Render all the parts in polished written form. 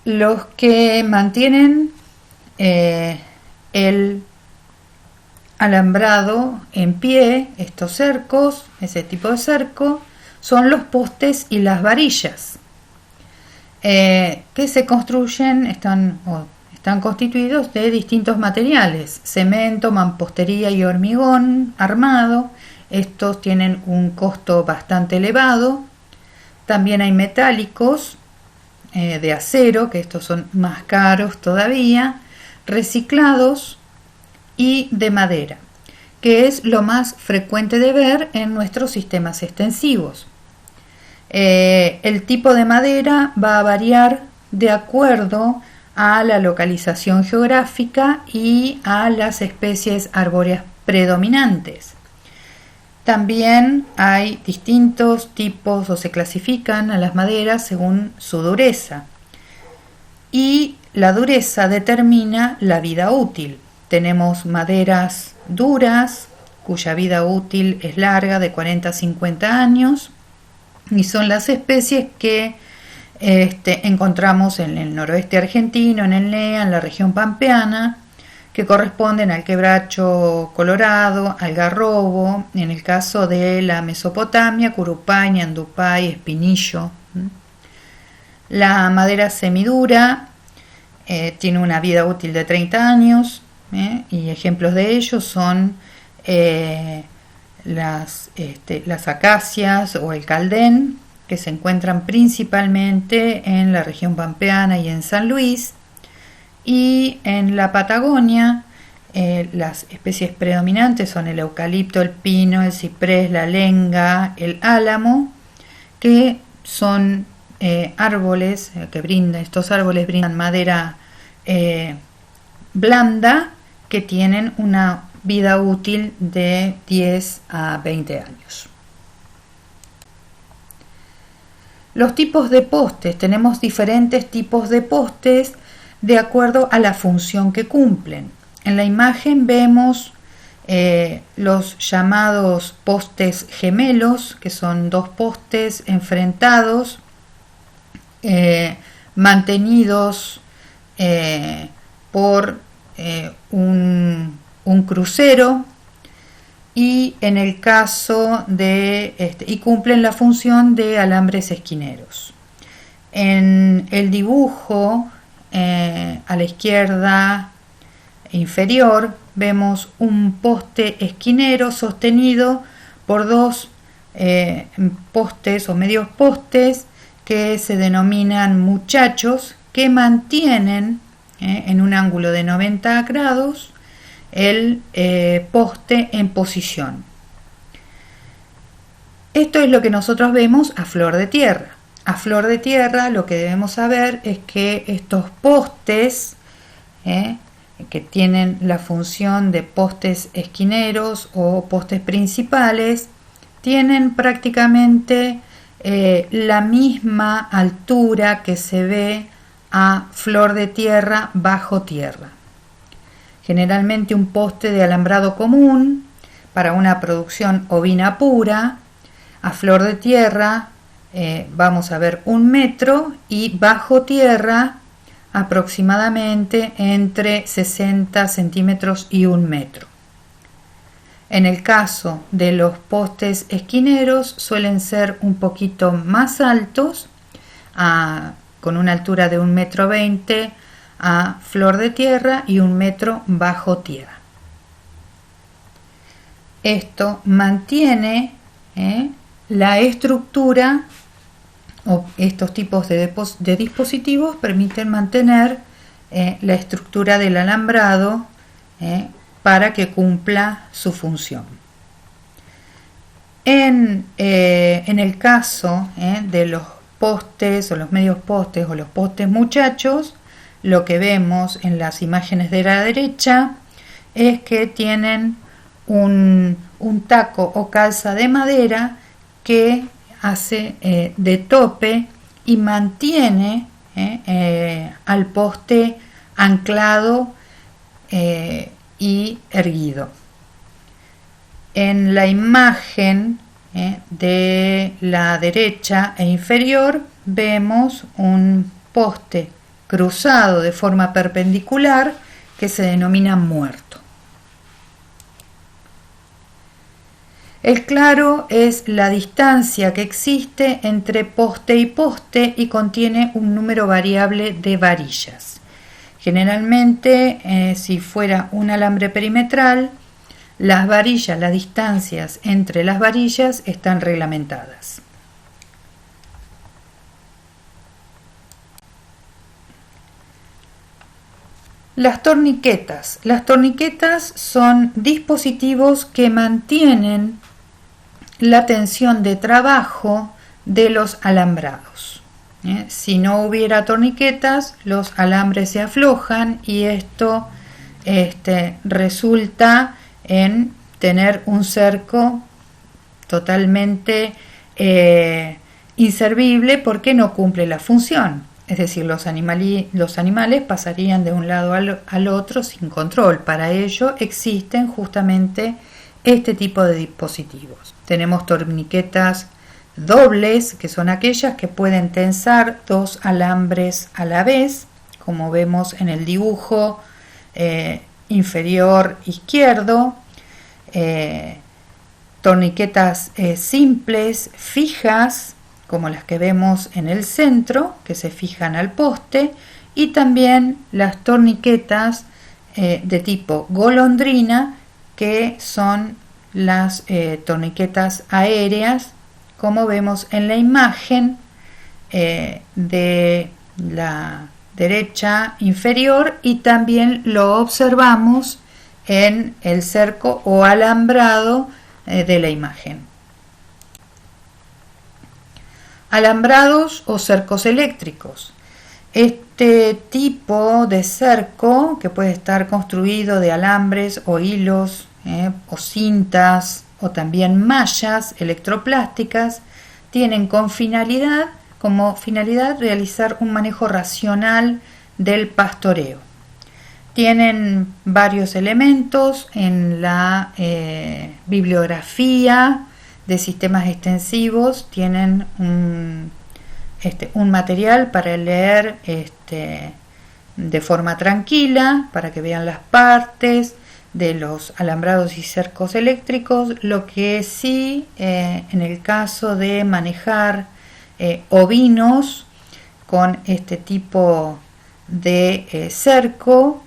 Los que mantienen el alambrado en pie, estos cercos, ese tipo de cerco, son los postes y las varillas, que se construyen, están constituidos de distintos materiales: cemento, mampostería y hormigón armado. Estos tienen un costo bastante elevado. También hay metálicos, de acero, que estos son más caros todavía, reciclados, y de madera, que es lo más frecuente de ver en nuestros sistemas extensivos. El tipo de madera va a variar de acuerdo a la localización geográfica y a las especies arbóreas predominantes. También hay distintos tipos, o se clasifican a las maderas según su dureza, y la dureza determina la vida útil. Tenemos maderas duras, cuya vida útil es larga, de 40 a 50 años, y son las especies que encontramos en el noroeste argentino, en el NEA, en la región pampeana, que corresponden al quebracho colorado, algarrobo, en el caso de la Mesopotamia, curupay, ñandupay, espinillo. La madera semidura tiene una vida útil de 30 años, y ejemplos de ellos son las acacias o el caldén, que se encuentran principalmente en la región pampeana y en San Luis. Y en la Patagonia, las especies predominantes son el eucalipto, el pino, el ciprés, la lenga, el álamo, que son árboles que brindan madera blanda, que tienen una vida útil de 10 a 20 años. Los tipos de postes: tenemos diferentes tipos de postes de acuerdo a la función que cumplen. En la imagen vemos los llamados postes gemelos, que son dos postes enfrentados, mantenidos por un crucero, y en el caso de y cumplen la función de alambres esquineros. En el dibujo a la izquierda inferior vemos un poste esquinero sostenido por dos postes o medios postes que se denominan muchachos, que mantienen en un ángulo de 90 grados el poste en posición. Esto es lo que nosotros vemos a flor de tierra. A flor de tierra lo que debemos saber es que estos postes, que tienen la función de postes esquineros o postes principales, tienen prácticamente la misma altura que se ve a flor de tierra bajo tierra. Generalmente un poste de alambrado común para una producción ovina pura, a flor de tierra vamos a ver 1 metro, y bajo tierra aproximadamente entre 60 centímetros y 1 metro. En el caso de los postes esquineros suelen ser un poquito más altos, con una altura de 1,20 m a flor de tierra y 1 metro bajo tierra. Esto mantiene la estructura, o estos tipos de dispositivos permiten mantener la estructura del alambrado para que cumpla su función. En el caso de los postes o los medios postes o los postes muchachos, lo que vemos en las imágenes de la derecha es que tienen un taco o calza de madera que hace de tope y mantiene al poste anclado y erguido. En la imagen de la derecha e inferior vemos un poste cruzado de forma perpendicular que se denomina muerto. El claro es la distancia que existe entre poste y poste y contiene un número variable de varillas. Generalmente, si fuera un alambre perimetral, las varillas, las distancias entre las varillas están reglamentadas. Las torniquetas. Las torniquetas son dispositivos que mantienen la tensión de trabajo de los alambrados. Si no hubiera torniquetas, los alambres se aflojan y esto resulta en tener un cerco totalmente inservible porque no cumple la función. Es decir, los animales pasarían de un lado al otro sin control. Para ello existen justamente este tipo de dispositivos. Tenemos torniquetas dobles, que son aquellas que pueden tensar dos alambres a la vez, como vemos en el dibujo inferior izquierdo. Torniquetas simples, fijas, como las que vemos en el centro, que se fijan al poste, y también las torniquetas de tipo golondrina, que son las torniquetas aéreas, como vemos en la imagen de la derecha inferior, y también lo observamos en el cerco o alambrado de la imagen. Alambrados o cercos eléctricos. Este tipo de cerco, que puede estar construido de alambres o hilos o cintas o también mallas electroplásticas, tienen como finalidad realizar un manejo racional del pastoreo. Tienen varios elementos en la bibliografía de sistemas extensivos. Tienen un material para leer de forma tranquila, para que vean las partes de los alambrados y cercos eléctricos. Lo que sí, en el caso de manejar ovinos con este tipo de cerco,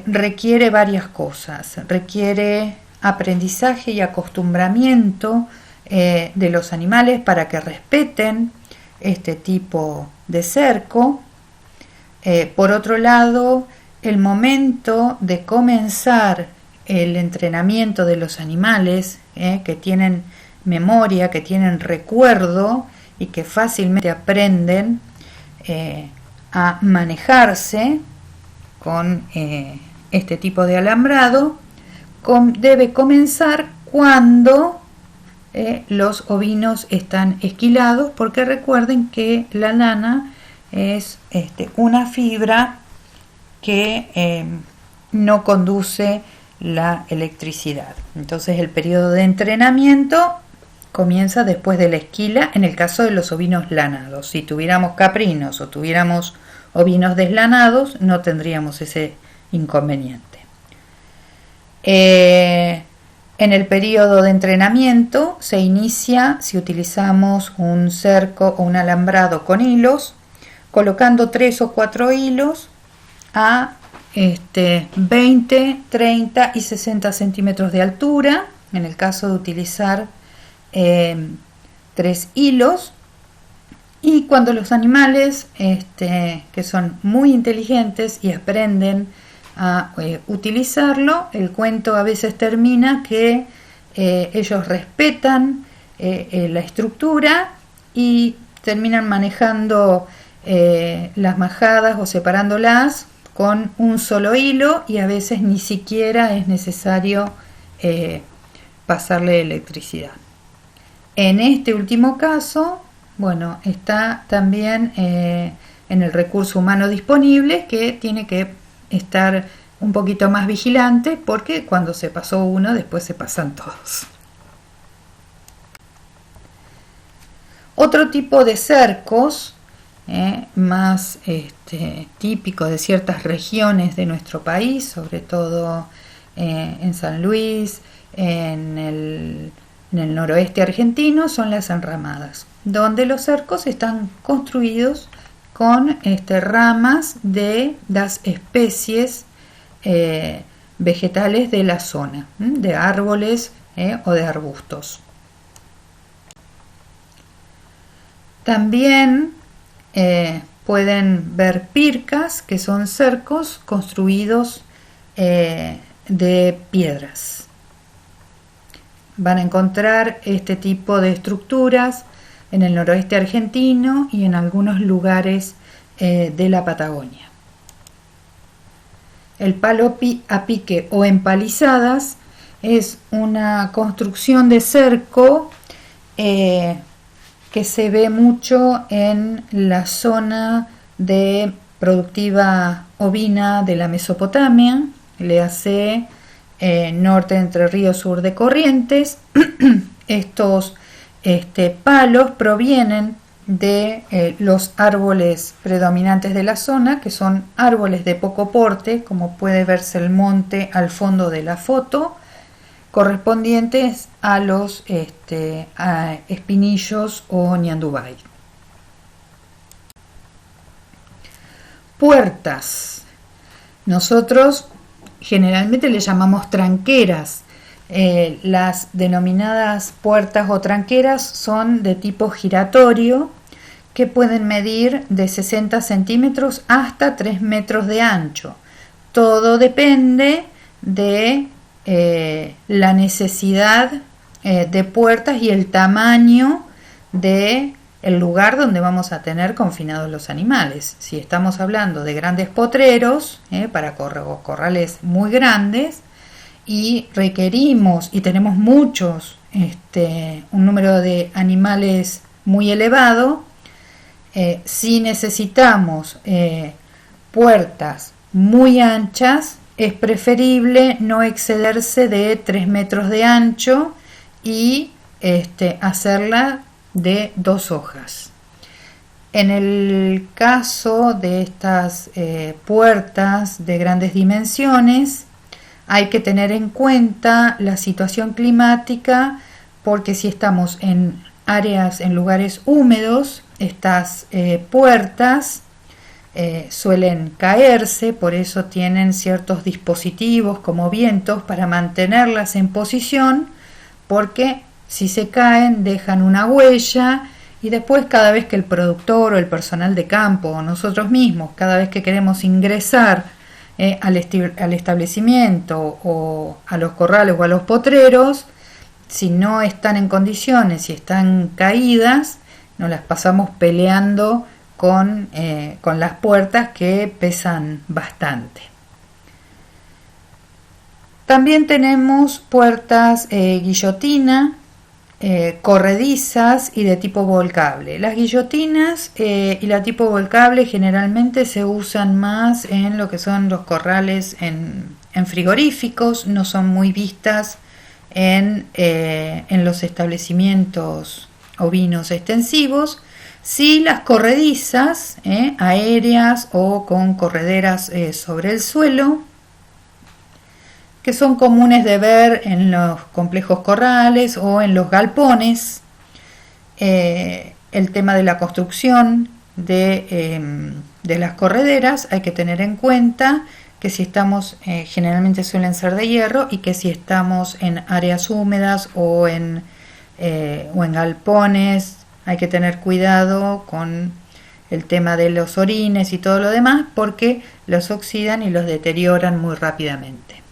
requiere varias cosas. Requiere aprendizaje y acostumbramiento de los animales para que respeten este tipo de cerco. Por otro lado, el momento de comenzar el entrenamiento de los animales, que tienen memoria, que tienen recuerdo y que fácilmente aprenden a manejarse con este tipo de alambrado, debe comenzar cuando los ovinos están esquilados, porque recuerden que la lana es una fibra que no conduce la electricidad. Entonces el periodo de entrenamiento comienza después de la esquila en el caso de los ovinos lanados. Si tuviéramos caprinos o tuviéramos ovinos deslanados, no tendríamos ese inconveniente. En el periodo de entrenamiento se inicia, si utilizamos un cerco o un alambrado con hilos, colocando 3 o 4 hilos a 20, 30 y 60 centímetros de altura. En el caso de utilizar 3 hilos, y cuando los animales que son muy inteligentes y aprenden a utilizarlo, el cuento a veces termina que ellos respetan la estructura y terminan manejando las majadas o separándolas con un solo hilo, y a veces ni siquiera es necesario pasarle electricidad. En este último caso, bueno, está también en el recurso humano disponible, que tiene que estar un poquito más vigilante, porque cuando se pasó uno, después se pasan todos. Otro tipo de cercos más típico de ciertas regiones de nuestro país, sobre todo en San Luis, en el noroeste argentino, son las enramadas, donde los cercos están construidos con ramas de las especies vegetales de la zona, de árboles o de arbustos. También pueden ver pircas, que son cercos construidos de piedras. Van a encontrar este tipo de estructuras en el noroeste argentino y en algunos lugares de la Patagonia. El palo a pique o empalizadas es una construcción de cerco que se ve mucho en la zona de productiva ovina de la Mesopotamia, le hace norte de Entre Ríos, sur de Corrientes. Estos palos provienen de los árboles predominantes de la zona, que son árboles de poco porte, como puede verse el monte al fondo de la foto, correspondientes a los a espinillos o ñandubay. Puertas. Nosotros generalmente le llamamos tranqueras. Las denominadas puertas o tranqueras son de tipo giratorio, que pueden medir de 60 centímetros hasta 3 metros de ancho. Todo depende de la necesidad de puertas y el tamaño de el lugar donde vamos a tener confinados los animales. Si estamos hablando de grandes potreros, para corrales muy grandes, y requerimos y tenemos muchos, un número de animales muy elevado, si necesitamos puertas muy anchas, es preferible no excederse de 3 metros de ancho y hacerla de 2 hojas. En el caso de estas puertas de grandes dimensiones, hay que tener en cuenta la situación climática, porque si estamos en lugares húmedos, estas puertas suelen caerse, por eso tienen ciertos dispositivos como vientos para mantenerlas en posición, porque si se caen dejan una huella y después cada vez que el productor o el personal de campo o nosotros mismos, cada vez que queremos ingresar al establecimiento o a los corrales o a los potreros, si no están en condiciones, si están caídas, nos las pasamos peleando con las puertas, que pesan bastante. También tenemos puertas guillotina, corredizas y de tipo volcable. Las guillotinas y la tipo volcable generalmente se usan más en lo que son los corrales en frigoríficos, no son muy vistas en los establecimientos ovinos extensivos. Sí, las corredizas aéreas o con correderas sobre el suelo, que son comunes de ver en los complejos corrales o en los galpones. El tema de la construcción de las correderas, hay que tener en cuenta que si estamos, generalmente suelen ser de hierro, y que si estamos en áreas húmedas o en galpones, hay que tener cuidado con el tema de los orines y todo lo demás, porque los oxidan y los deterioran muy rápidamente.